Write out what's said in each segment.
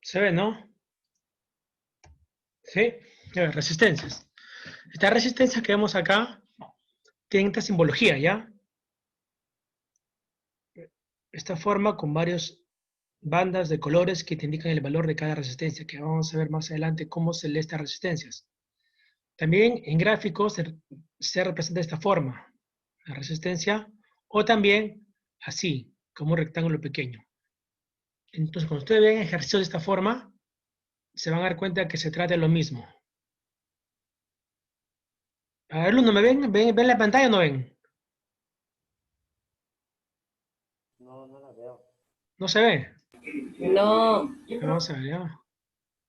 ¿Se ve, no? Sí. A ver, resistencias. Estas resistencias que vemos acá tienen esta simbología, ¿ya? Esta forma con varias bandas de colores que te indican el valor de cada resistencia, que vamos a ver más adelante cómo se lee estas resistencias. También en gráficos se representa de esta forma, la resistencia, o también así, como un rectángulo pequeño. Entonces, cuando ustedes ven ejercicios de esta forma, se van a dar cuenta que se trata de lo mismo. A ver, ¿no me ven? ¿Ven la pantalla o no ven? No, no la veo. No se ve. No, Vamos a ver, ya.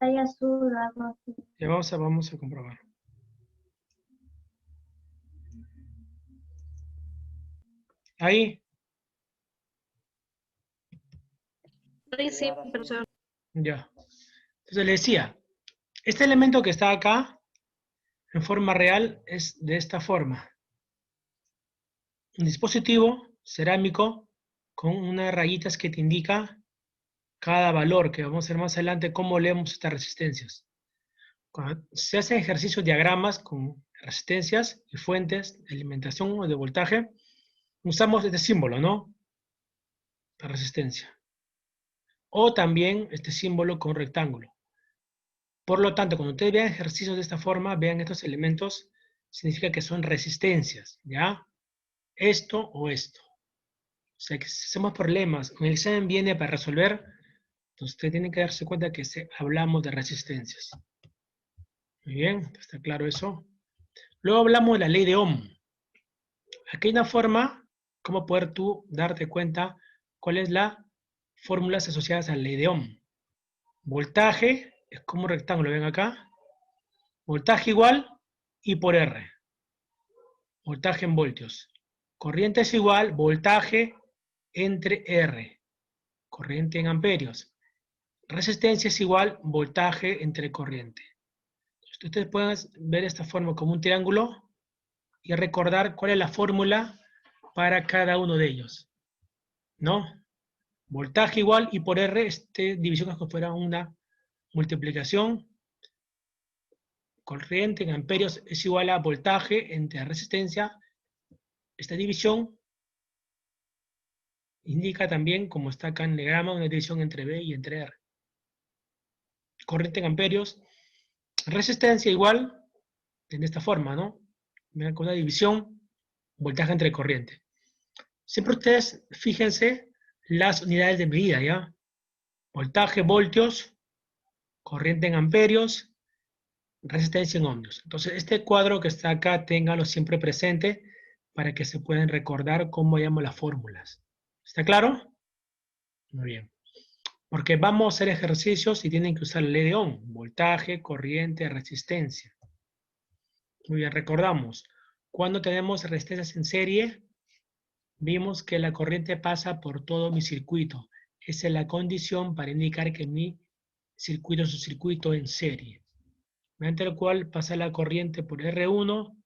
Hay azul, algo así. Ya vamos a comprobar. Ahí, Sí, Sí, sí, ahora sí. profesor. ya. Entonces le decía, este elemento que está acá, en forma real, es de esta forma. Un dispositivo cerámico con unas rayitas que te indica cada valor, que vamos a ver más adelante cómo leemos estas resistencias. Cuando se hacen ejercicios diagramas con resistencias y fuentes de alimentación o de voltaje, usamos este símbolo, ¿no? La resistencia. O también este símbolo con rectángulo. Por lo tanto, cuando ustedes vean ejercicios de esta forma, vean estos elementos, significa que son resistencias, ¿ya? Esto o esto. O sea, que si hacemos problemas, en el examen viene para resolver, entonces ustedes tienen que darse cuenta que hablamos de resistencias. Muy bien, ¿está claro eso? Luego hablamos de la ley de Ohm. Aquí hay una forma, cómo poder tú darte cuenta cuál es la fórmulas asociadas a la ley de Ohm. Voltaje es como un rectángulo, ven acá. Voltaje igual I por R. Voltaje en voltios. Corriente es igual voltaje entre R. Corriente en amperios. Resistencia es igual voltaje entre corriente. Entonces, ustedes pueden ver esta forma como un triángulo y recordar cuál es la fórmula para cada uno de ellos. ¿No? Voltaje igual I por R, división es como si fuera una multiplicación. Corriente en amperios es igual a voltaje entre resistencia. Esta división indica también, como está acá en el diagrama, una división entre B y entre R. Corriente en amperios. Resistencia igual, en esta forma, ¿no? Con una división, voltaje entre corriente. Siempre ustedes fíjense las unidades de medida, ¿ya? Voltaje, voltios, corriente en amperios, resistencia en ohmios. Entonces, este cuadro que está acá, téngalo siempre presente para que se puedan recordar cómo llamo las fórmulas. ¿Está claro? Muy bien. Porque vamos a hacer ejercicios y tienen que usar la ley de Ohm. Voltaje, corriente, resistencia. Muy bien, recordamos. Cuando tenemos resistencias en serie, vimos que la corriente pasa por todo mi circuito. Esa es la condición para indicar que mi circuito es un circuito en serie, mediante el cual pasa la corriente por R1,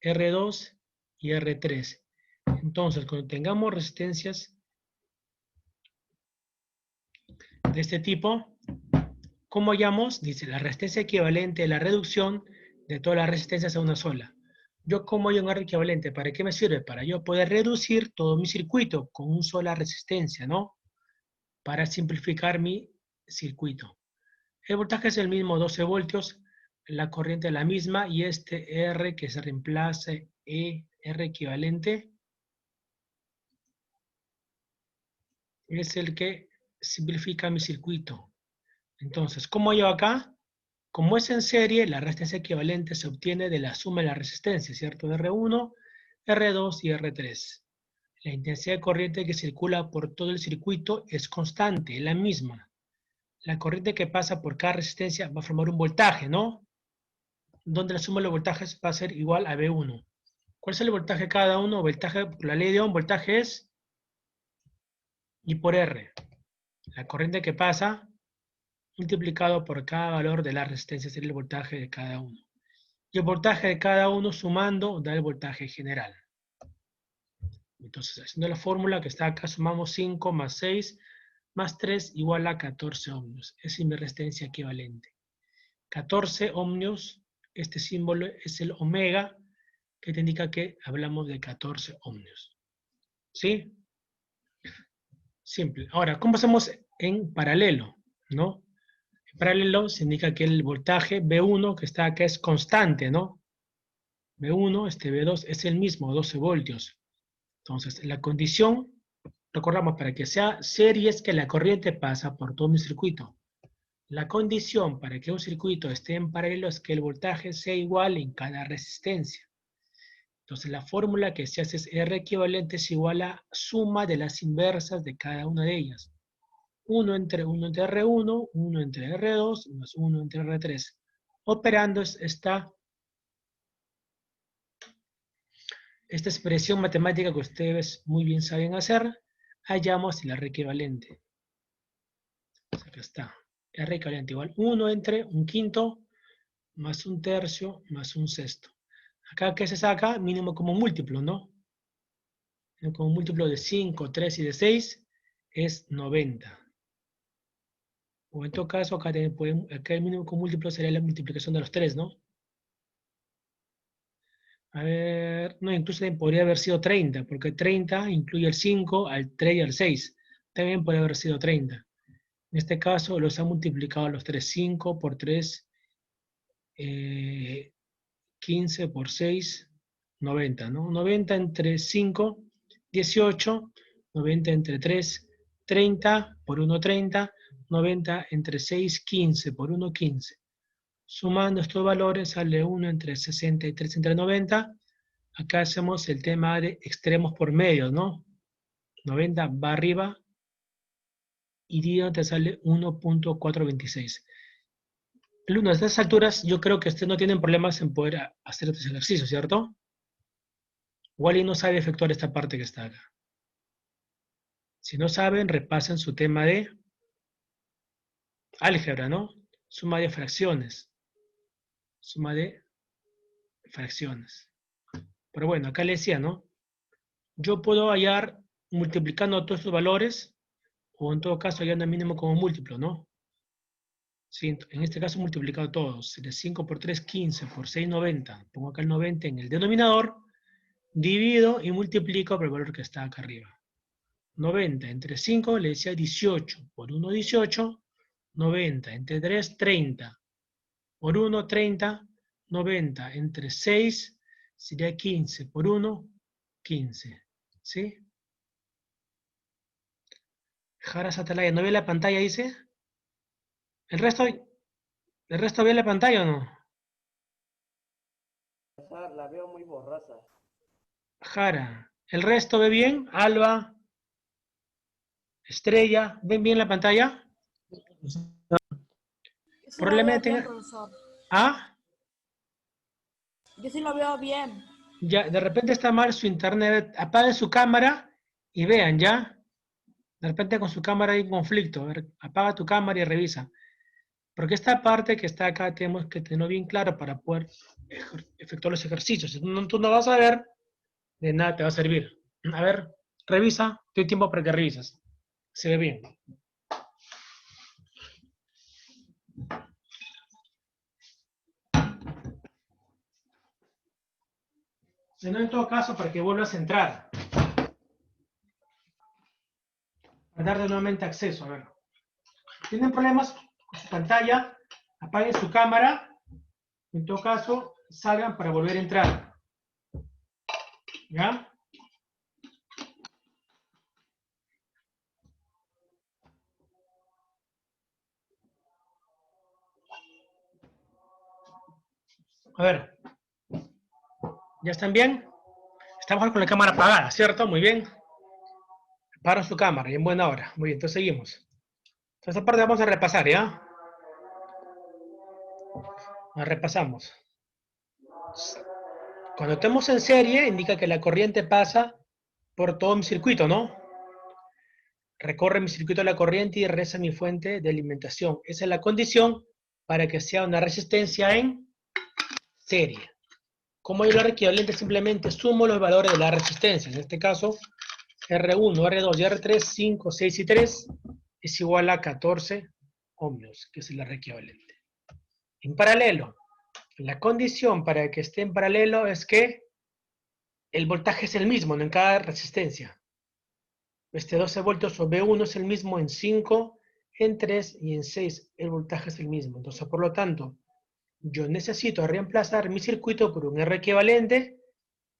R2 y R3. Entonces, cuando tengamos resistencias de este tipo, ¿cómo hallamos? Dice, la resistencia equivalente a la reducción de todas las resistencias a una sola. ¿Yo cómo hallo un R equivalente? ¿Para qué me sirve? Para yo poder reducir todo mi circuito con una sola resistencia, ¿no? Para simplificar mi circuito. El voltaje es el mismo, 12 voltios, la corriente es la misma, y este R que se reemplace R equivalente es el que simplifica mi circuito. Entonces, ¿cómo hallo acá? Como es en serie, la resistencia equivalente se obtiene de la suma de la resistencia, ¿cierto? De R1, R2 y R3. La intensidad de corriente que circula por todo el circuito es constante, es la misma. La corriente que pasa por cada resistencia va a formar un voltaje, ¿no? Donde la suma de los voltajes va a ser igual a V1. ¿Cuál es el voltaje de cada uno? Voltaje, por la ley de Ohm, voltaje es I por R. La corriente que pasa multiplicado por cada valor de la resistencia sería el voltaje de cada uno. Y el voltaje de cada uno sumando da el voltaje general. Entonces, haciendo la fórmula que está acá, sumamos 5 más 6, más 3 igual a 14 ohmios. Esa es mi resistencia equivalente. 14 ohmios, este símbolo es el omega, que te indica que hablamos de 14 ohmios. ¿Sí? Simple. Ahora, ¿cómo hacemos en paralelo? ¿No? En paralelo se indica que el voltaje V1 que está acá es constante, ¿no? V1, V2 es el mismo, 12 voltios. Entonces, la condición, recordamos, para que sea serie es que la corriente pasa por todo mi circuito. La condición para que un circuito esté en paralelo es que el voltaje sea igual en cada resistencia. Entonces, la fórmula que se hace es R equivalente es igual a suma de las inversas de cada una de ellas. 1 entre R1, 1 entre R2, más 1 entre R3. Operando esta expresión matemática que ustedes muy bien saben hacer, hallamos el R equivalente. Acá está. R equivalente igual 1 entre un quinto más un tercio más un sexto. Acá, ¿qué se saca? Mínimo como múltiplo, ¿no? Como múltiplo de 5, 3 y de 6 es 90. O en todo caso, acá el mínimo como múltiplo sería la multiplicación de los 3, ¿no? A ver, no, incluso también podría haber sido 30, porque 30 incluye el 5, al 3 y al 6. También puede haber sido 30. En este caso los han multiplicado los 3. 5 por 3, 15 por 6, 90, ¿no? 90 entre 5, 18, 90 entre 3, 30 por 1, 30, 90 entre 6, 15 por 1, 15. Sumando estos valores sale 1 entre 63 entre 90. Acá hacemos el tema de extremos por medio, ¿no? 90 va arriba y dividido te sale 1.426. Alumnos, a estas alturas yo creo que ustedes no tienen problemas en poder hacer estos ejercicios, ¿cierto? Wally no sabe efectuar esta parte que está acá. Si no saben, repasen su tema de álgebra, ¿no? Suma de fracciones. Suma de fracciones. Pero bueno, acá le decía, ¿no? Yo puedo hallar multiplicando todos estos valores, o en todo caso hallando el mínimo como múltiplo, ¿no? Sí, en este caso multiplicado todos. De 5 por 3, 15, por 6, 90. Pongo acá el 90 en el denominador, divido y multiplico por el valor que está acá arriba. 90 entre 5 le decía 18, por 1, 18. 90 entre 3, 30. Por 1, 30. 90 entre 6 sería 15. Por 1, 15. ¿Sí? Jara Satalaya, ¿no ve la pantalla, dice? ¿El resto ve la pantalla o no? La veo muy borrosa. Jara, ¿el resto ve bien? Alba, Estrella, ¿ven bien la pantalla? Yo sí Probablemente lo veo bien, tenga... profesor. ¿Ah? Yo sí lo veo bien. Ya, de repente está mal su internet. Apague su cámara y vean, ¿ya? De repente con su cámara hay un conflicto. A ver, apaga tu cámara y revisa. Porque esta parte que está acá tenemos que tenerlo bien claro para poder efectuar los ejercicios. Si tú no vas a ver, de nada te va a servir. A ver, revisa. Te doy tiempo para que revises. Se ve bien. Si no, en todo caso, para que vuelvas a entrar. Para darle nuevamente acceso. A ver. ¿Tienen problemas con su pantalla? Apaguen su cámara. En todo caso, salgan para volver a entrar. ¿Ya? A ver. ¿Ya están bien? Estamos con la cámara apagada, ¿cierto? Muy bien. Apagaron su cámara y en buena hora. Muy bien, entonces seguimos. Entonces, esta parte vamos a repasar, ¿ya? La repasamos. Cuando estemos en serie, indica que la corriente pasa por todo mi circuito, ¿no? Recorre mi circuito de la corriente y regresa a mi fuente de alimentación. Esa es la condición para que sea una resistencia en serie. Como hay valor equivalente, simplemente sumo los valores de la resistencia. En este caso, R1, R2 y R3, 5, 6 y 3. es igual a 14 ohmios, que es el R equivalente. En paralelo, la condición para que esté en paralelo es que el voltaje es el mismo, ¿no? En cada resistencia. Este 12 voltios o V1 es el mismo en 5, en 3 y en 6. El voltaje es el mismo. Entonces, por lo tanto, yo necesito reemplazar mi circuito por un R equivalente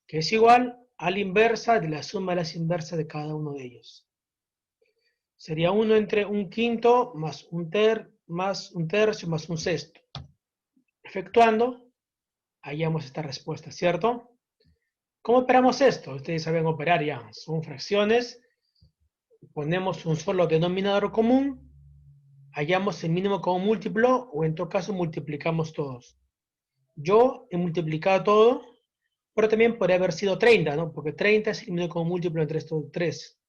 que es igual a la inversa de la suma de las inversas de cada uno de ellos. Sería 1 entre un quinto más un tercio más un sexto. Efectuando, hallamos esta respuesta, ¿cierto? ¿Cómo operamos esto? Ustedes saben operar ya. Son fracciones. Ponemos un solo denominador común. Hallamos el mínimo común múltiplo o en todo caso multiplicamos todos. Yo he multiplicado todo, pero también podría haber sido 30, ¿no? Porque 30 es el mínimo común múltiplo entre estos 3.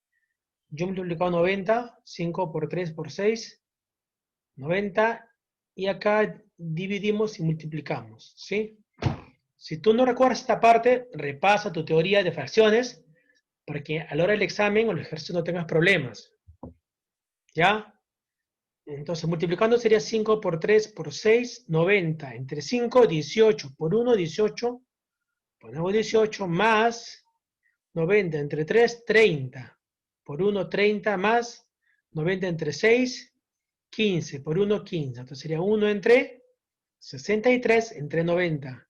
Yo he multiplicado 90, 5 por 3 por 6, 90, y acá dividimos y multiplicamos, ¿sí? Si tú no recuerdas esta parte, repasa tu teoría de fracciones para que a la hora del examen o el ejercicio no tengas problemas. ¿Ya? Entonces, multiplicando sería 5 por 3 por 6, 90. Entre 5, 18. Por 1, 18. Ponemos 18 más 90 entre 3, 30. Por 1, 30 más 90 entre 6, 15. Por 1, 15. Entonces sería 1 entre 63 entre 90.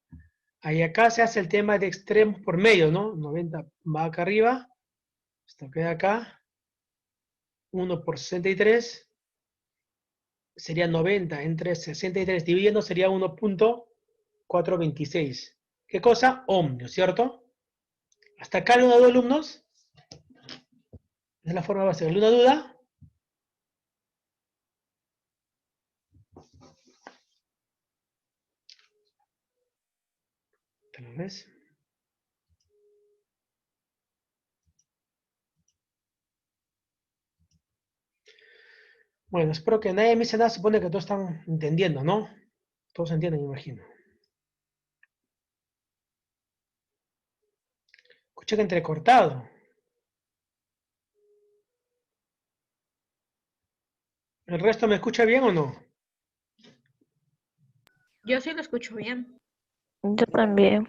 Ahí acá se hace el tema de extremos por medio, ¿no? 90 va acá arriba. Esto queda acá. 1 por 63. Sería 90 entre 63. Dividiendo sería 1.426. ¿Qué cosa? Ohmio, ¿cierto? ¿Hasta acá alguna duda, alumnos? Esa es la forma básica. ¿Alguna duda? ¿Tal vez? Bueno, espero que nadie me dice nada. Supone que todos están entendiendo, ¿no? Todos entienden, me imagino. Escuché que entrecortado. ¿El resto me escucha bien o no? Yo sí lo escucho bien. Yo también.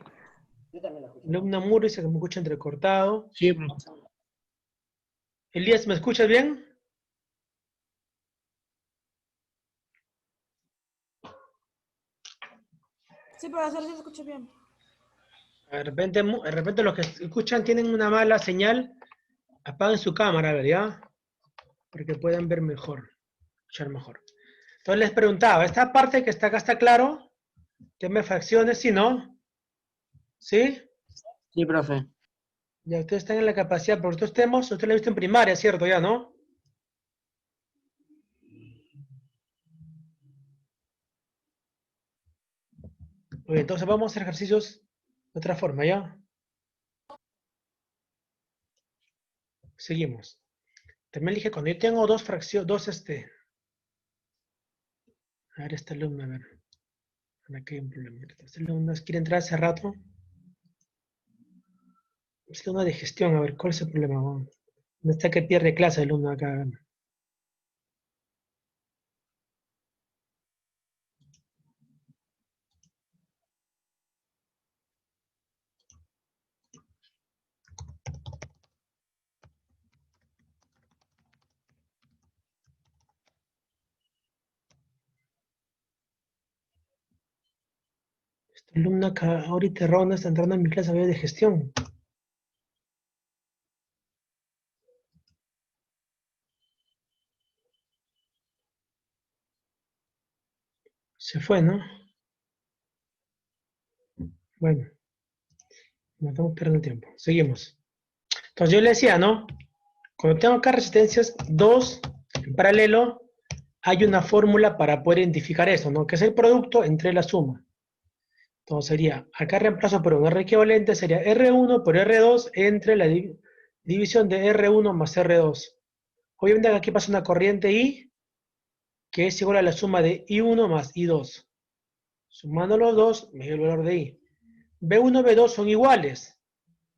Yo también la escucho. Alumna Muro dice que me escucha entrecortado. Sí, profe. Elías, ¿me escuchas bien? Sí, profesor, sí lo escucho bien. De repente los que escuchan tienen una mala señal. Apaguen su cámara, a ver, ¿ya? Para que puedan ver mejor, escuchar mejor. Entonces les preguntaba, ¿esta parte que está acá está claro? Tema de fracciones, ¿sí, no? ¿Sí? Sí, profe. Ya ustedes están en la capacidad, por estos temas, usted lo ha visto en primaria, ¿cierto? Ya, ¿no? Muy bien, entonces vamos a hacer ejercicios de otra forma, ¿ya? Seguimos. También dije, cuando yo tengo dos fracciones, a ver, esta alumna, a ver. Aquí hay un problema. Esta alumna quiere entrar hace rato. Es alumna de gestión, a ver, ¿cuál es el problema? ¿Dónde está que pierde clase el alumno acá? Esta alumna acá, ahorita Ronda está entrando en mi clase de gestión. Se fue, ¿no? Bueno, no estamos perdiendo tiempo. Seguimos. Entonces yo le decía, ¿no? Cuando tengo acá resistencias 2 en paralelo, hay una fórmula para poder identificar eso, ¿no? Que es el producto entre la suma. Entonces sería, acá reemplazo por un R equivalente, sería R1 por R2 entre la división de R1 más R2. Obviamente aquí pasa una corriente I, que es igual a la suma de I1 más I2. Sumando los dos, me dio el valor de I. B1 y B2 son iguales,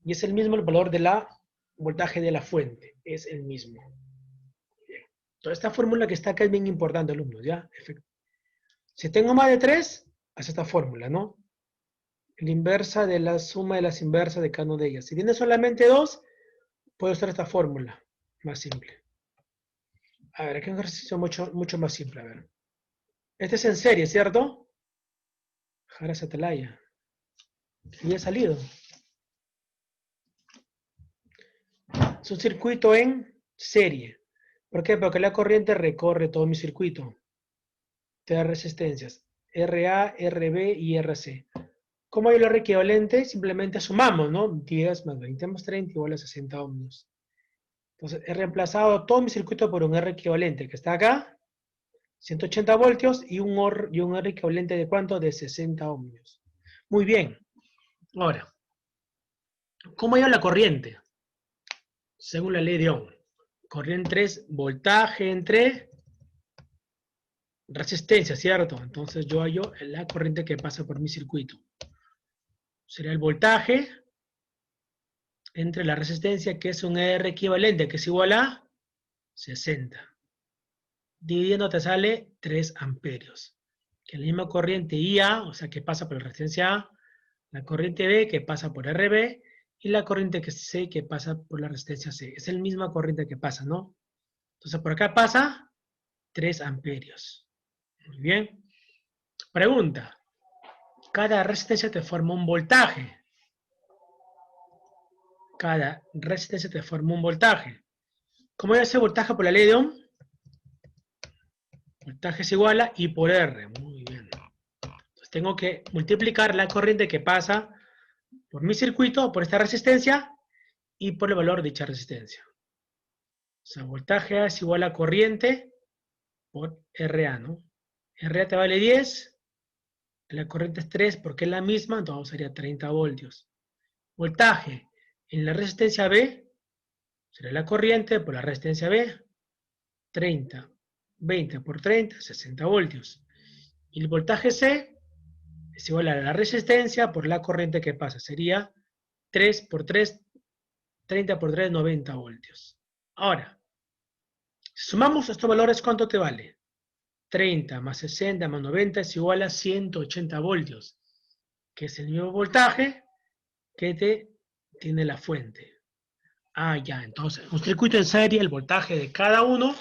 y es el mismo el valor de la voltaje de la fuente, es el mismo. Bien. Toda esta fórmula que está acá es bien importante, alumnos, ¿ya? Si tengo más de 3, haz esta fórmula, ¿no? La inversa de la suma de las inversas de cada una de ellas. Si tiene solamente 2, puedo usar esta fórmula, más simple. A ver, aquí hay un ejercicio mucho más simple, a ver. Este es en serie, ¿cierto? Jara Satalaya. Y ha salido. Es un circuito en serie. ¿Por qué? Porque la corriente recorre todo mi circuito. Te da resistencias. RA, RB y RC. ¿Cómo hay el R equivalente? Simplemente sumamos, ¿no? 10 más 20 más 30 igual a 60 ohmios. Entonces, he reemplazado todo mi circuito por un R equivalente que está acá, 180 voltios, y un R equivalente de ¿cuánto? De 60 ohmios. Muy bien. Ahora, ¿cómo hay la corriente? Según la ley de Ohm. Corriente es voltaje entre resistencia, ¿cierto? Entonces yo hallo la corriente que pasa por mi circuito. Sería el voltaje entre la resistencia, que es un R equivalente, que es igual a 60. Dividiendo te sale 3 amperios. Que la misma corriente IA, o sea, que pasa por la resistencia A, la corriente B, que pasa por RB, y la corriente C, que pasa por la resistencia C. Es la misma corriente que pasa, ¿no? Entonces por acá pasa 3 amperios. Muy bien. Pregunta. Cada resistencia te forma un voltaje. Cada resistencia te forma un voltaje. ¿Cómo es ese voltaje por la ley de Ohm? Voltaje es igual a I por R. Muy bien. Entonces tengo que multiplicar la corriente que pasa por mi circuito, por esta resistencia, y por el valor de dicha resistencia. O sea, voltaje A es igual a corriente por RA, ¿no? RA te vale 10, la corriente es 3 porque es la misma, entonces sería 30 voltios. Voltaje en la resistencia B será la corriente por la resistencia B, 30, 20 por 30, 60 voltios. Y el voltaje C es igual a la resistencia por la corriente que pasa, sería 3 por 3, 30 por 3, 90 voltios. Ahora, si sumamos estos valores, ¿cuánto te vale? 30 más 60 más 90 es igual a 180 voltios, que es el mismo voltaje que tiene la fuente. Ah, ya, entonces, un circuito en serie, el voltaje de cada uno,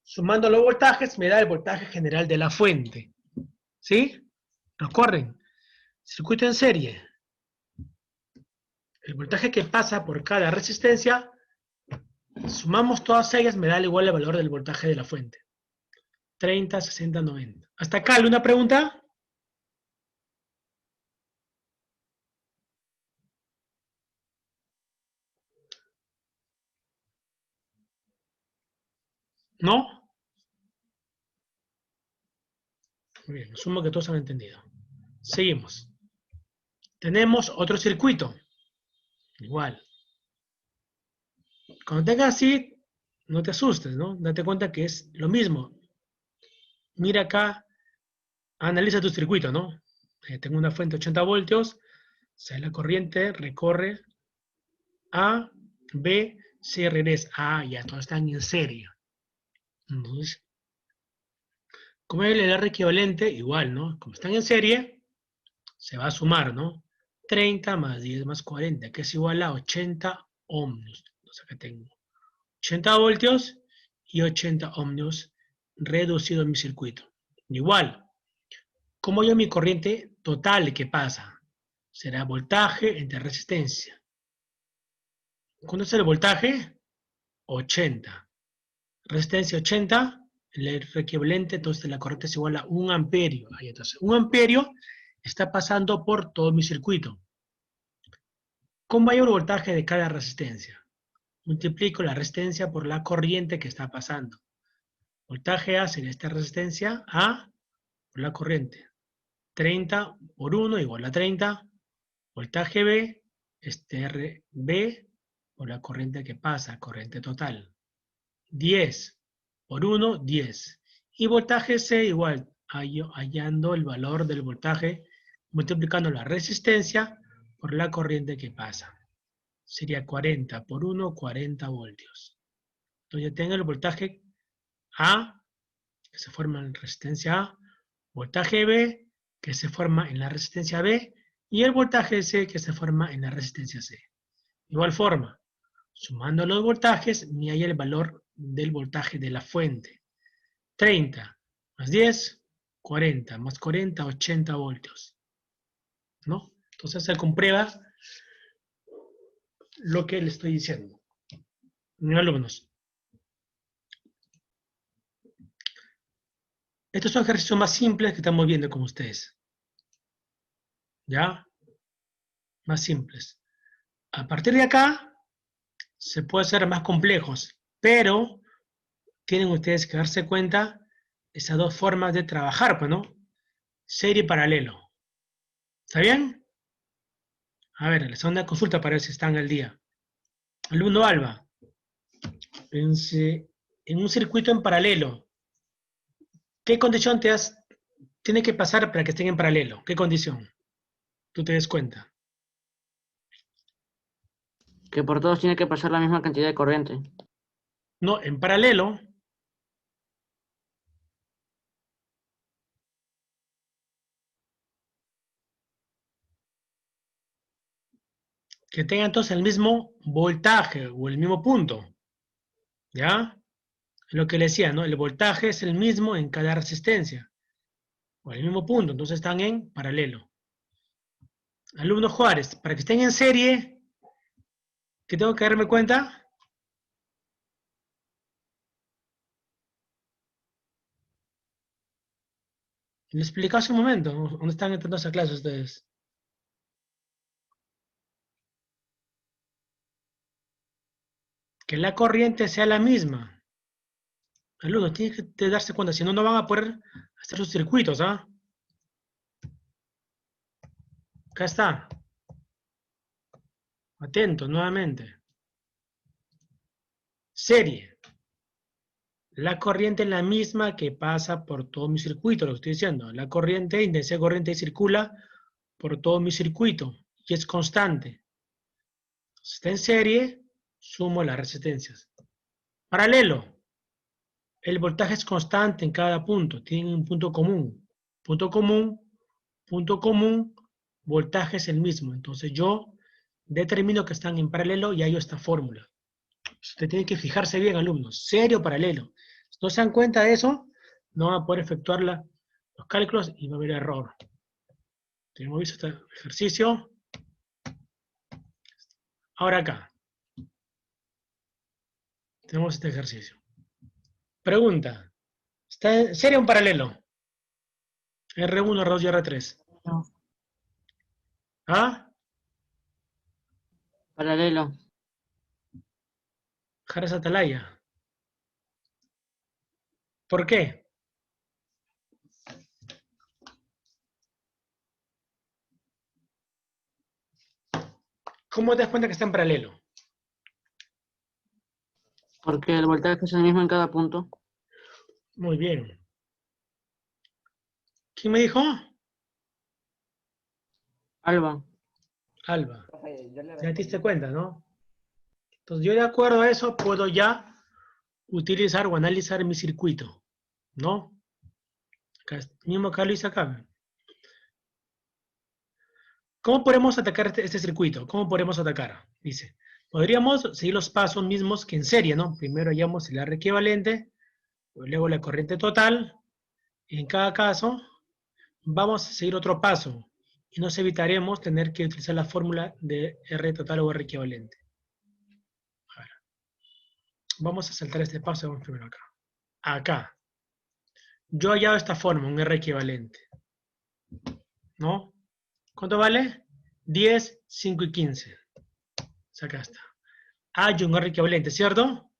sumando los voltajes, me da el voltaje general de la fuente. ¿Sí? Recuerden, circuito en serie. El voltaje que pasa por cada resistencia, sumamos todas ellas, me da igual el valor del voltaje de la fuente. 30, 60, 90. ¿Hasta acá alguna pregunta? ¿No? Muy bien, asumo que todos han entendido. Seguimos. Tenemos otro circuito. Igual. Cuando tengas así, no te asustes, ¿no? Date cuenta que es lo mismo. Mira acá, analiza tu circuito, ¿no? Tengo una fuente de 80 voltios, sale la corriente, recorre A, B, C, regresa. Ah, ya, todos están en serie. Entonces, como es el R equivalente, igual, ¿no? Como están en serie, se va a sumar, ¿no? 30 más 10 más 40, que es igual a 80 ohmios. Entonces acá tengo 80 voltios y 80 ohmios reducido en mi circuito. Igual, ¿cómo yo mi corriente total que pasa? Será voltaje entre resistencia. ¿Cuánto es el voltaje? 80. Resistencia 80, el equivalente, entonces la corriente es igual a 1 amperio. Ahí, entonces, 1 amperio está pasando por todo mi circuito. ¿Cómo hay el voltaje de cada resistencia? Multiplico la resistencia por la corriente que está pasando. Voltaje A sería esta resistencia A por la corriente. 30 por 1 igual a 30. Voltaje B, este RB por la corriente que pasa, corriente total. 10 por 1, 10. Y voltaje C igual, hallando el valor del voltaje, multiplicando la resistencia por la corriente que pasa. Sería 40 por 1, 40 voltios. Entonces ya tengo el voltaje A, que se forma en resistencia A, voltaje B, que se forma en la resistencia B, y el voltaje C, que se forma en la resistencia C. De igual forma, sumando los voltajes, me hay el valor del voltaje de la fuente. 30 más 10, 40, más 40, 80 voltios. ¿No? Entonces se comprueba lo que le estoy diciendo. Mis alumnos. Estos son ejercicios más simples que estamos viendo con ustedes. ¿Ya? Más simples. A partir de acá, se puede hacer más complejos, pero tienen ustedes que darse cuenta esas dos formas de trabajar, pues, ¿no? Serie y paralelo. ¿Está bien? A ver, les hago una consulta para ver si están al día. Alumno Alba, en un circuito en paralelo, ¿qué condición tiene que pasar para que estén en paralelo? ¿Qué condición? Tú te des cuenta. Que por todos tiene que pasar la misma cantidad de corriente. No, en paralelo, que tenga entonces el mismo voltaje o el mismo punto. ¿Ya? Lo que le decía, ¿no? El voltaje es el mismo en cada resistencia. O el mismo punto, entonces están en paralelo. Alumno Juárez, para que estén en serie, ¿qué tengo que darme cuenta? Le expliqué hace un momento, ¿dónde están entrando a esa clase ustedes? Que la corriente sea la misma. Alumnos, tienen que darse cuenta, si no, no van a poder hacer sus circuitos, ¿ah? Acá está. Atentos, nuevamente. Serie. La corriente es la misma que pasa por todo mi circuito, lo que estoy diciendo. La corriente, intensidad de corriente circula por todo mi circuito y es constante. Si está en serie, sumo las resistencias. Paralelo. El voltaje es constante en cada punto, tienen un punto común. Punto común, punto común, voltaje es el mismo. Entonces yo determino que están en paralelo y hallo esta fórmula. Usted tiene que fijarse bien, alumnos. Serio paralelo. Si no se dan cuenta de eso, no van a poder efectuar los cálculos y va a haber error. Tenemos visto este ejercicio. Ahora acá. Tenemos este ejercicio. Pregunta. ¿Está en serio un paralelo? R1, R2 y R3. No. ¿Ah? Paralelo. Jares Atalaya. ¿Por qué? ¿Cómo te das cuenta que está en paralelo? Porque el voltaje es el mismo en cada punto. Muy bien. ¿Quién me dijo? Alba. Alba. Profe, yo le Ya te diste respondí. cuenta, ¿no? Entonces yo de acuerdo a eso puedo ya utilizar o analizar mi circuito, ¿no? Mismo acá lo hice acá. ¿Cómo podemos atacar este circuito? ¿Cómo podemos atacar? Dice, podríamos seguir los pasos mismos que en serie, ¿no? Primero hallamos el R equivalente, luego la corriente total. En cada caso, vamos a seguir otro paso y nos evitaremos tener que utilizar la fórmula de R total o R equivalente. A ver. Vamos a saltar este paso, vamos primero acá. Acá. Yo he hallado esta forma, un R equivalente. ¿No? ¿Cuánto vale? 10, 5 y 15. Acá está. Hay un R equivalente, ¿cierto?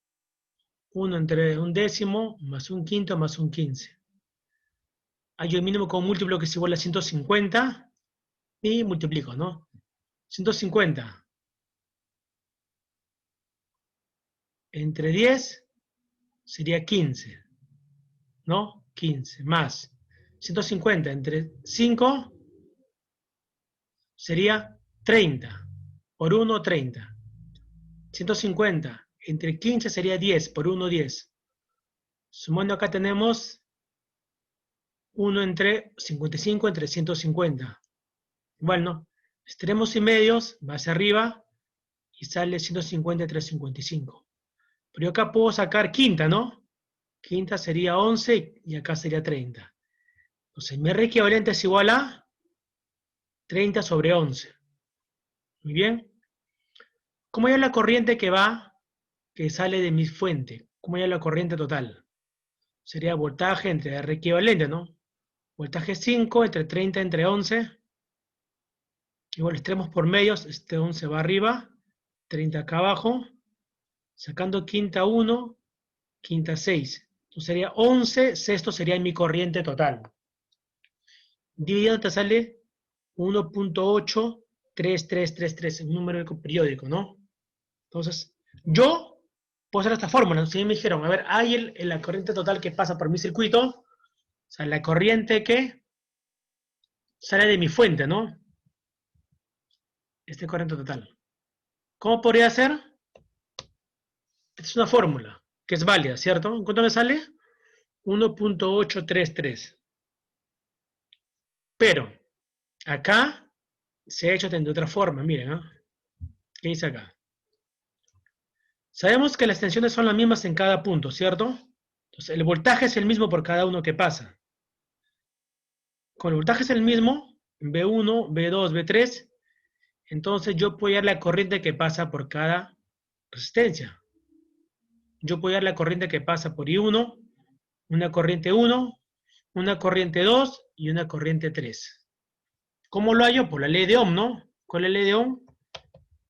1 entre un décimo más un quinto más un 15. Hay un mínimo con múltiplo que es igual a 150 y multiplico, ¿no? 150 entre 10 sería 15, ¿no? 15 más 150 entre 5 sería 30. Por 1, 30. 150 entre 15 sería 10. Por 1, 10. Sumando acá tenemos 1 entre 55 entre 150. Igual, ¿no? Extremos y medios, va hacia arriba y sale 150 entre 55. Pero yo acá puedo sacar quinta, ¿no? Quinta sería 11 y acá sería 30. Entonces mi R equivalente es igual a 30 sobre 11. Muy bien. ¿Cómo es la corriente que sale de mi fuente? ¿Cómo es la corriente total? Sería voltaje entre R equivalente, ¿no? Voltaje 5 entre 30 entre 11. Igual extremos por medios, este 11 va arriba, 30 acá abajo. Sacando quinta 1, quinta 6. Entonces sería 11 sextos sería mi corriente total. Dividido te sale 1.83333, un número periódico, ¿no? Entonces, yo puedo hacer esta fórmula. Si me dijeron, a ver, hay la corriente total que pasa por mi circuito, o sea, la corriente que sale de mi fuente, ¿no? Esta corriente total. ¿Cómo podría ser? Esta es una fórmula que es válida, ¿cierto? ¿En cuánto me sale? 1.833. Pero, acá se ha hecho de otra forma, miren, ¿no? ¿Qué dice acá? Sabemos que las tensiones son las mismas en cada punto, ¿cierto? Entonces, el voltaje es el mismo por cada uno que pasa. Con el voltaje es el mismo, V1, V2, V3, entonces yo puedo hallar la corriente que pasa por cada resistencia. Yo puedo hallar la corriente que pasa por I1, una corriente 1, una corriente 2 y una corriente 3. ¿Cómo lo hallo? Por la ley de Ohm, ¿no? ¿Cuál es la ley de Ohm?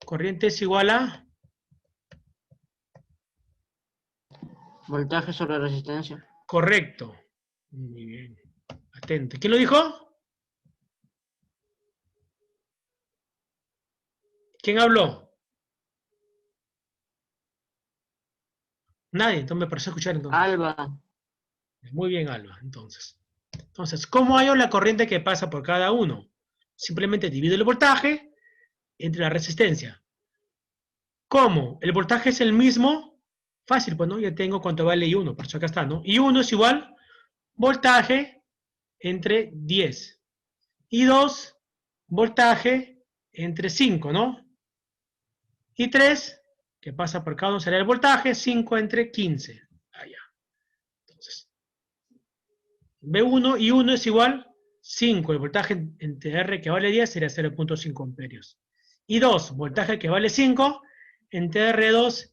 Corriente es igual a... Voltaje sobre resistencia. Correcto. Muy bien. Atento. ¿Quién lo dijo? ¿Quién habló? Nadie. Entonces me pareció escuchar entonces. Alba. Muy bien, Alba. Entonces, ¿cómo hallo la corriente que pasa por cada uno? Simplemente divido el voltaje entre la resistencia. ¿Cómo? ¿El voltaje es el mismo? Fácil, pues, ¿no? Ya tengo cuánto vale I1, por eso acá está, ¿no? I1 es igual voltaje entre 10. I2, voltaje entre 5, ¿no? I3, que pasa por cada uno, será el voltaje, 5 entre 15. Allá. Entonces, B1 y 1 es igual 5. El voltaje entre R que vale 10 sería 0.5 amperios. Y 2, voltaje que vale 5, entre R2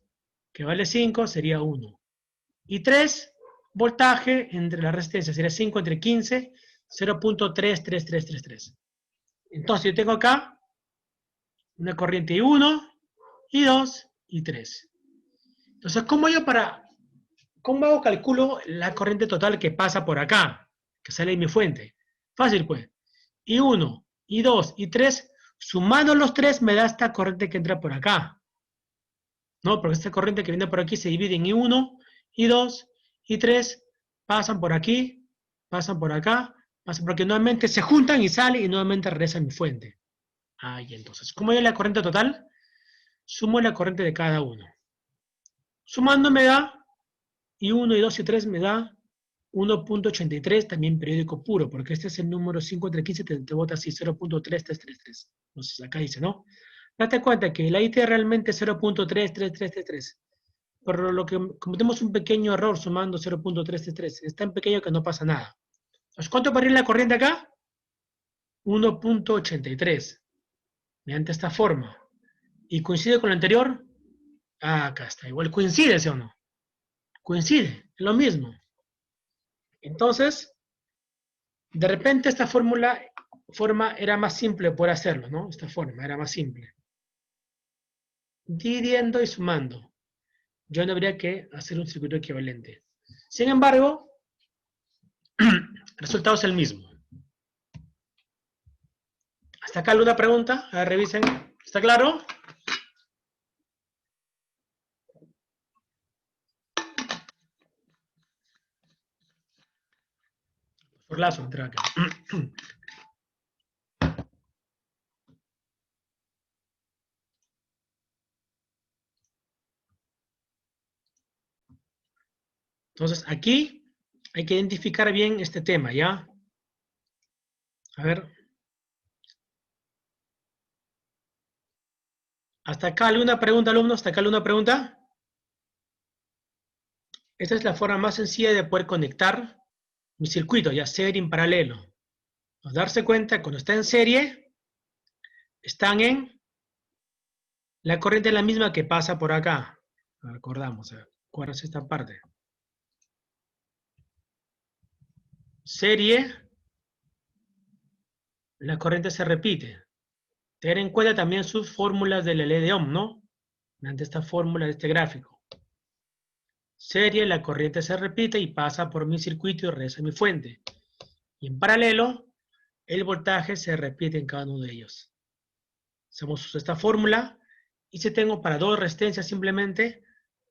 que vale 5 sería 1. Y 3, voltaje entre la resistencia sería 5 entre 15, 0.33333. Entonces yo tengo acá una corriente I1, I2 y 3. Entonces, ¿cómo hago calculo la corriente total que pasa por acá, que sale de mi fuente? Fácil, pues. I1, I2 y 3, sumando los 3 me da esta corriente que entra por acá. ¿No? Porque esta corriente que viene por aquí se divide en I1, I2, I3, pasan por aquí, pasan por acá, pasan porque nuevamente se juntan y salen y nuevamente regresan a mi fuente. Ahí entonces, ¿cómo es la corriente total? Sumo la corriente de cada uno. Sumando me da y 1, y 2 y 3 me da 1.83, también periódico puro, porque este es el número 5 entre 15, te bota así, 0.3333. Entonces acá dice, ¿no? Date cuenta que la IT realmente es 0.33333, por lo que cometemos un pequeño error sumando 0.333. Es tan pequeño que no pasa nada. Entonces, ¿cuánto para ir la corriente acá? 1.83, mediante esta forma. ¿Y coincide con lo anterior? Ah, acá está. Igual coincide, ¿sí o no? Coincide, es lo mismo. Entonces, de repente esta forma era más simple por hacerlo, ¿no? Esta forma era más simple. Dividiendo y sumando. Yo no habría que hacer un circuito equivalente. Sin embargo, el resultado es el mismo. ¿Hasta acá alguna pregunta? A ver, revisen. ¿Está claro? Por lazo, entra acá. Entonces, aquí hay que identificar bien este tema, ¿ya? A ver. ¿Hasta acá alguna pregunta, alumnos? ¿Hasta acá alguna pregunta? Esta es la forma más sencilla de poder conectar mi circuito, ya serie en paralelo. Darse cuenta, cuando está en serie, están en la corriente es la misma que pasa por acá. Recordamos, ¿cuál es esta parte? Serie, la corriente se repite. Tener en cuenta también sus fórmulas de la ley de Ohm, ¿no? Ante esta fórmula de este gráfico. Serie, la corriente se repite y pasa por mi circuito y regresa a mi fuente. Y en paralelo, el voltaje se repite en cada uno de ellos. Hacemos uso de esta fórmula y si tengo para dos resistencias simplemente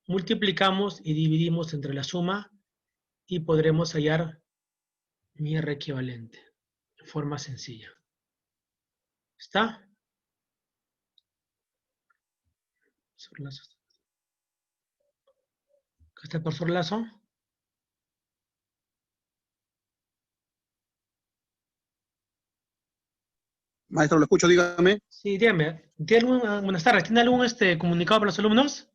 multiplicamos y dividimos entre la suma y podremos hallar mi R equivalente de forma sencilla. ¿Está? ¿Acá está el profesor Lazo? Maestro, lo escucho, dígame. Sí, dígame. Buenas tardes. ¿Tiene algún comunicado para los alumnos?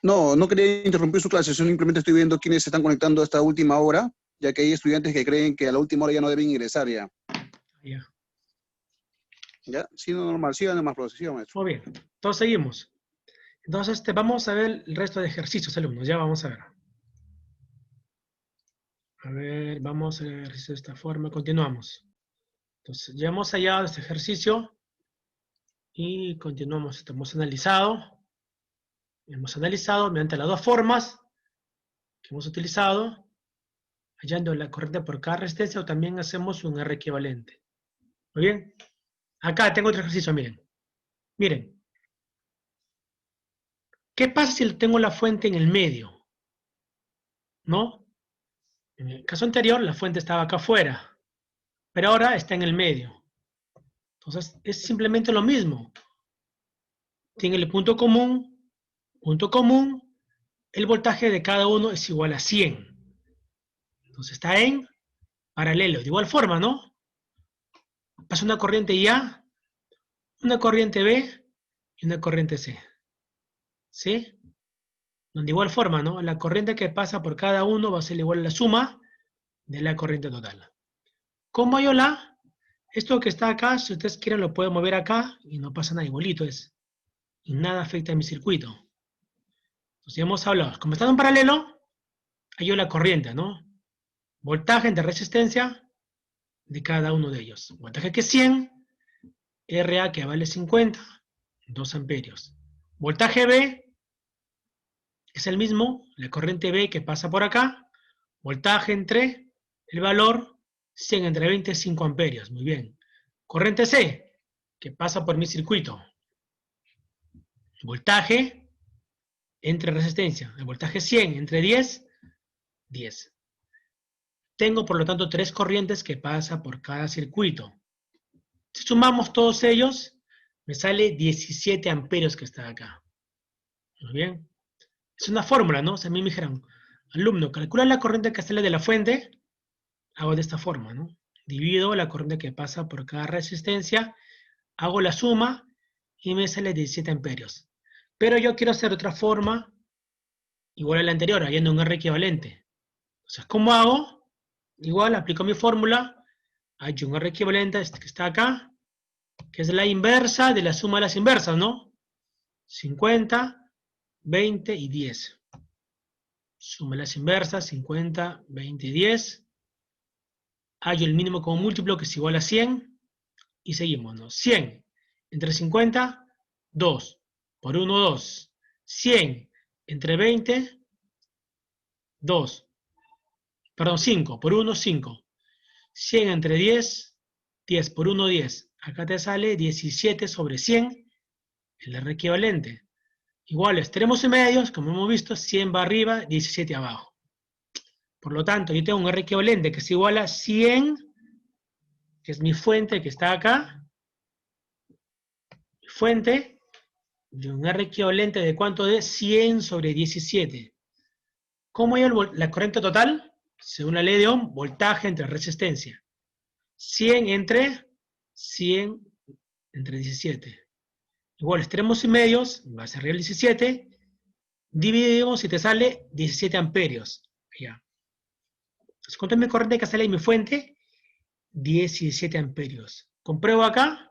No, no quería interrumpir su clase, simplemente estoy viendo quiénes se están conectando a esta última hora, ya que hay estudiantes que creen que a la última hora ya no deben ingresar ya. Ya. ¿Ya? Sí, no, normal, sigan nomás, profesor, maestro. Muy bien. Entonces seguimos. Entonces vamos a ver el resto de ejercicios, alumnos. Ya vamos a ver. A ver, vamos a ver el ejercicio de esta forma. Continuamos. Entonces, ya hemos hallado este ejercicio y continuamos. Hemos analizado mediante las dos formas que hemos utilizado, hallando la corriente por cada resistencia, o también hacemos un R equivalente. Muy bien. Acá tengo otro ejercicio, miren. Miren. ¿Qué pasa si tengo la fuente en el medio? ¿No? En el caso anterior, la fuente estaba acá afuera, pero ahora está en el medio. Entonces, es simplemente lo mismo. Tiene el punto común, el voltaje de cada uno es igual a 100. Entonces está en paralelo. De igual forma, ¿no? Pasa una corriente A, una corriente B y una corriente C. ¿Sí? De igual forma, ¿no? La corriente que pasa por cada uno va a ser igual a la suma de la corriente total. ¿Cómo hallo la? Esto que está acá, si ustedes quieren lo pueden mover acá y no pasa nada, igualito es. Y nada afecta a mi circuito. Entonces ya hemos hablado, como están en paralelo, hallo la corriente, ¿no? Voltaje entre resistencia de cada uno de ellos. Voltaje que es 100, RA que vale 50, 2 amperios. Voltaje B es el mismo, la corriente B que pasa por acá. Voltaje entre el valor 100 entre 20, 5 amperios. Muy bien. Corriente C que pasa por mi circuito. Voltaje entre resistencia. El voltaje 100 entre 10, 10. Tengo, por lo tanto, 3 corrientes que pasan por cada circuito. Si sumamos todos ellos, me sale 17 amperios que está acá. Muy bien. Es una fórmula, ¿no? O sea, a mí me dijeron, alumno, calcula la corriente que sale de la fuente. Hago de esta forma, ¿no? Divido la corriente que pasa por cada resistencia, hago la suma y me sale 17 amperios. Pero yo quiero hacer otra forma igual a la anterior, hallando un R equivalente. Entonces, ¿cómo hago? Igual aplico mi fórmula, hay un R equivalente, este que está acá, que es la inversa de la suma de las inversas, ¿no? 50, 20 y 10. Suma las inversas, 50, 20 y 10. Hallo el mínimo como múltiplo, que es igual a 100. Y seguimos, ¿no? 100 entre 50, 2. Por 1, 2. 100 entre 20, 2. Perdón, 5. Por 1, 5. 100 entre 10, 10 por 1, 10. Acá te sale 17 sobre 100, el R equivalente. Igual, extremos y medios, como hemos visto, 100 va arriba, 17 abajo. Por lo tanto, yo tengo un R equivalente que es igual a 100, que es mi fuente que está acá. Mi fuente, de un R equivalente de ¿cuánto? De 100 sobre 17. ¿Cómo hay la corriente total? Según la ley de Ohm, voltaje entre resistencia. 100 entre 17. Igual, extremos y medios, base real 17, dividimos y te sale 17 amperios. Ya. Entonces, ¿cuánto es mi corriente que sale en mi fuente? 17 amperios. Compruebo acá,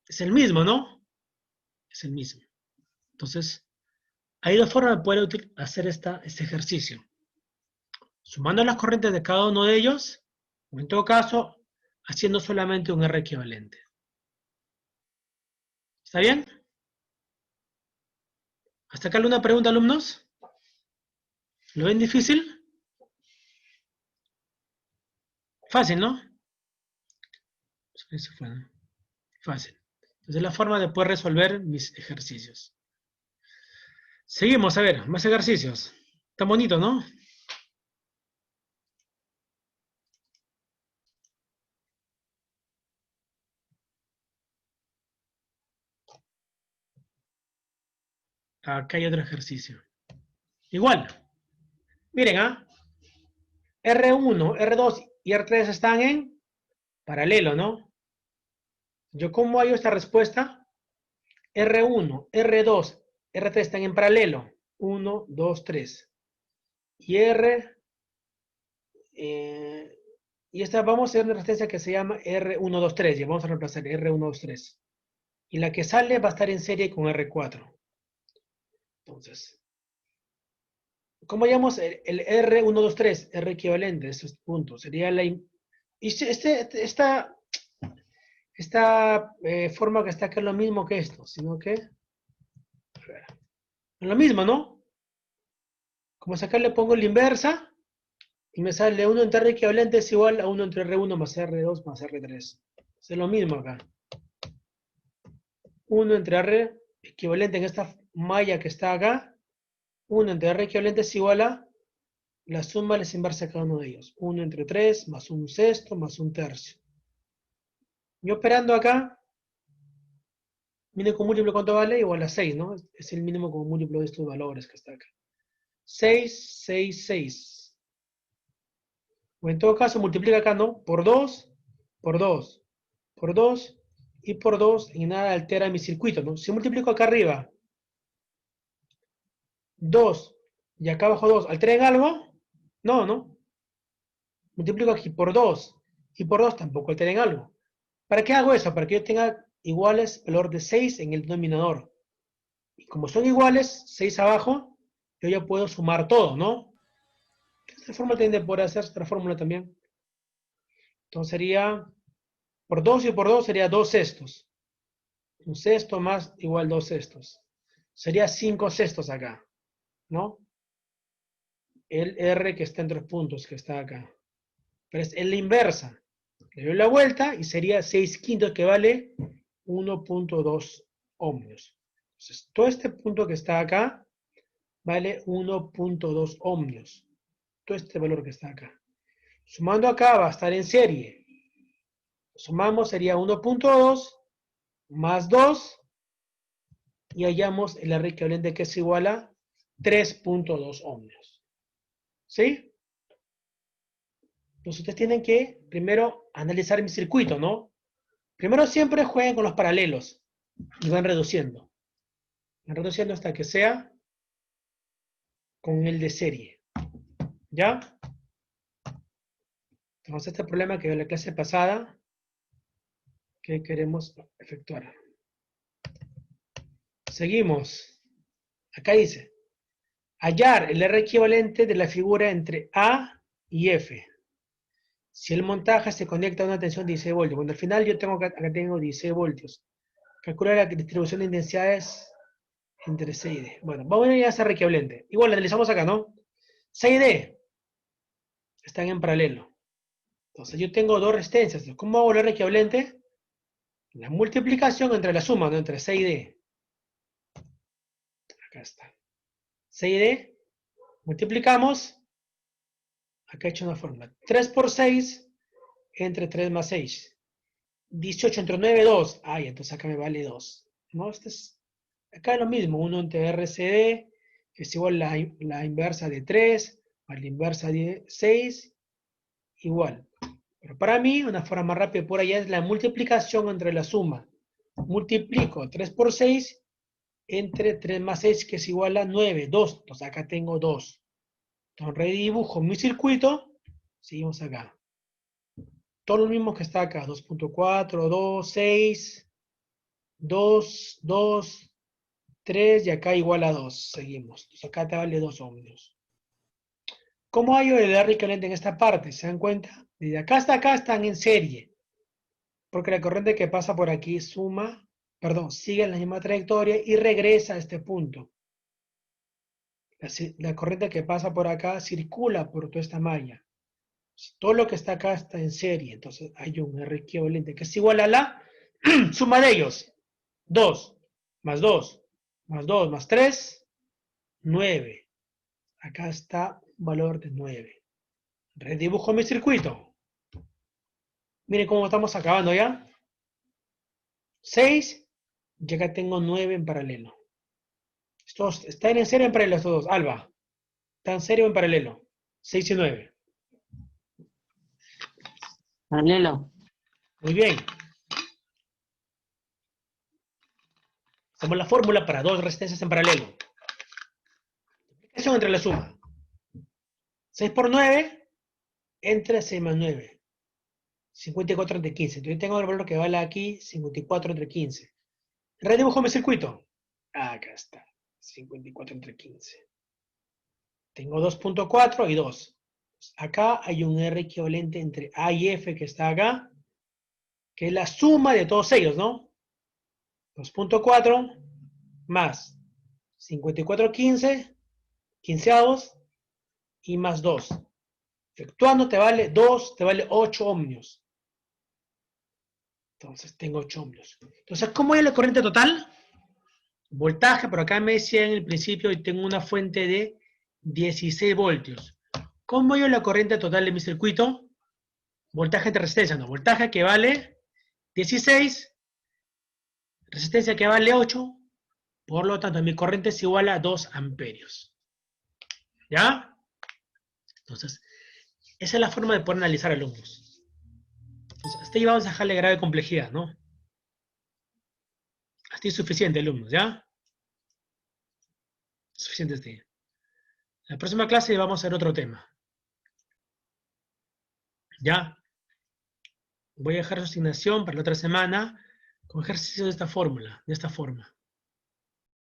es el mismo, ¿no? Es el mismo. Entonces, hay dos formas de poder hacer este ejercicio. Sumando las corrientes de cada uno de ellos, o en todo caso, haciendo solamente un R equivalente. ¿Está bien? ¿Hasta acá alguna pregunta, alumnos? ¿Lo ven difícil? Fácil, ¿no? Eso fue, ¿no? Fácil. Entonces es la forma de poder resolver mis ejercicios. Seguimos, a ver, más ejercicios. Está bonito, ¿no? Acá hay otro ejercicio. Igual. Miren, ¿ah? R1, R2 y R3 están en paralelo, ¿no? ¿Yo cómo hallo esta respuesta? R1, R2, R3 están en paralelo. 1, 2, 3. Y y esta vamos a hacer una resistencia que se llama R123. Y vamos a reemplazar R123. Y la que sale va a estar en serie con R4. Entonces, ¿cómo llamamos el R123? R equivalente, estos puntos. Sería la... Y esta forma que está acá es lo mismo que esto, sino que... A ver, es lo mismo, ¿no? Como si acá le pongo la inversa, y me sale 1 entre R equivalente es igual a 1 entre R1 más R2 más R3. Es lo mismo acá. 1 entre R equivalente en esta malla que está acá, 1 entre R equivalente es igual a la suma les inversa a cada uno de ellos. 1 entre 3 más 1 sexto más 1 tercio. Yo operando acá, mínimo con múltiplo, ¿cuánto vale? Igual a 6, ¿no? Es el mínimo como múltiplo de estos valores que está acá. 6, 6, 6. O en todo caso, multiplica acá, ¿no? Por 2, por 2, por 2 y por 2, y nada altera mi circuito, ¿no? Si multiplico acá arriba 2 y acá abajo 2, ¿altera en algo? No, ¿no? Multiplico aquí por 2 y por 2 tampoco altera en algo. ¿Para qué hago eso? Para que yo tenga iguales valor de 6 en el denominador. Y como son iguales, 6 abajo, yo ya puedo sumar todo, ¿no? Esta fórmula tiene que poder hacer otra fórmula también. Entonces sería, por 2 y por 2 sería 2 sextos. 1 sexto más igual 2 sextos. Sería 5 sextos acá, ¿no? El R que está entre los puntos, que está acá. Pero es la inversa. Le doy la vuelta y sería 6 quintos, que vale 1.2 ohmios. Entonces, todo este punto que está acá vale 1.2 ohmios. Todo este valor que está acá. Sumando acá va a estar en serie. Sumamos, sería 1.2 más 2 y hallamos el R equivalente, que es igual a 3.2 ohmios. ¿Sí? Entonces ustedes tienen que primero analizar mi circuito, ¿no? Primero siempre jueguen con los paralelos y van reduciendo. Van reduciendo hasta que sea con el de serie. ¿Ya? Entonces este problema que vio en la clase pasada, que queremos efectuar. Seguimos. Acá dice, hallar el R equivalente de la figura entre A y F. Si el montaje se conecta a una tensión de 16 voltios. Bueno, al final yo tengo acá tengo 16 voltios. Calcula la distribución de intensidades entre C y D. Bueno, vamos a ir a ese R equivalente. Igual, analizamos acá, ¿no? C y D están en paralelo. Entonces yo tengo dos resistencias. ¿Cómo hago el R equivalente? La multiplicación entre la suma, ¿no? Entre C y D. Acá está. C y D. Multiplicamos. Acá he hecho una fórmula. 3 por 6 entre 3 más 6. 18 entre 9, 2. Ay, entonces acá me vale 2. ¿No? Acá es lo mismo. 1 entre RCD que es igual a la inversa de 3 más la inversa de 6, igual. Pero para mí, una forma más rápida por allá es la multiplicación entre la suma. Multiplico 3 por 6 entre 3 más 6, que es igual a 9, 2. Entonces acá tengo 2. Entonces redibujo mi circuito, seguimos acá. Todo lo mismo que está acá, 2.4, 2, 6, 2, 2, 3 y acá igual a 2. Seguimos. Entonces acá te vale 2 ohmios. ¿Cómo hallo el R equivalente en esta parte? ¿Se dan cuenta? Desde acá hasta acá están en serie. Porque la corriente que pasa por aquí sigue en la misma trayectoria y regresa a este punto. La corriente que pasa por acá circula por toda esta malla. Todo lo que está acá está en serie. Entonces hay un R equivalente que es igual a la suma de ellos. 2 más 2 más 2 más 3, 9. Acá está un valor de 9. Redibujo mi circuito. Miren cómo estamos acabando ya. 6, y acá tengo 9 en paralelo. Estos están en serio o en paralelo estos dos. Alba, ¿están en serio o en paralelo? 6 y 9. Paralelo. Muy bien. Hacemos la fórmula para dos resistencias en paralelo. Multiplicación entre la suma. 6 por 9 entre 6 más 9. 54 entre 15. Entonces tengo el valor que vale aquí 54 entre 15. Redibujo mi circuito. Acá está. 54 entre 15. Tengo 2.4 y 2. Acá hay un R equivalente entre A y F que está acá, que es la suma de todos ellos, ¿no? 2.4 más 54, 15, quinceavos y más 2. Efectuando te vale 2, te vale 8 ohmios. Entonces tengo 8 ohmios. Entonces, ¿cómo es la corriente total? Voltaje, por acá me decía en el principio, y tengo una fuente de 16 voltios. ¿Cómo yo la corriente total de mi circuito? Voltaje entre resistencia, no. Voltaje que vale 16, resistencia que vale 8, por lo tanto mi corriente es igual a 2 amperios. ¿Ya? Entonces, esa es la forma de poder analizar alumnos. Entonces, hasta ahí vamos a dejarle grado de complejidad, ¿no? Hasta ahí es suficiente, alumnos, ¿ya? Suficiente hasta ahí. En la próxima clase vamos a ver otro tema. ¿Ya? Voy a dejar su asignación para la otra semana con ejercicios de esta fórmula, de esta forma.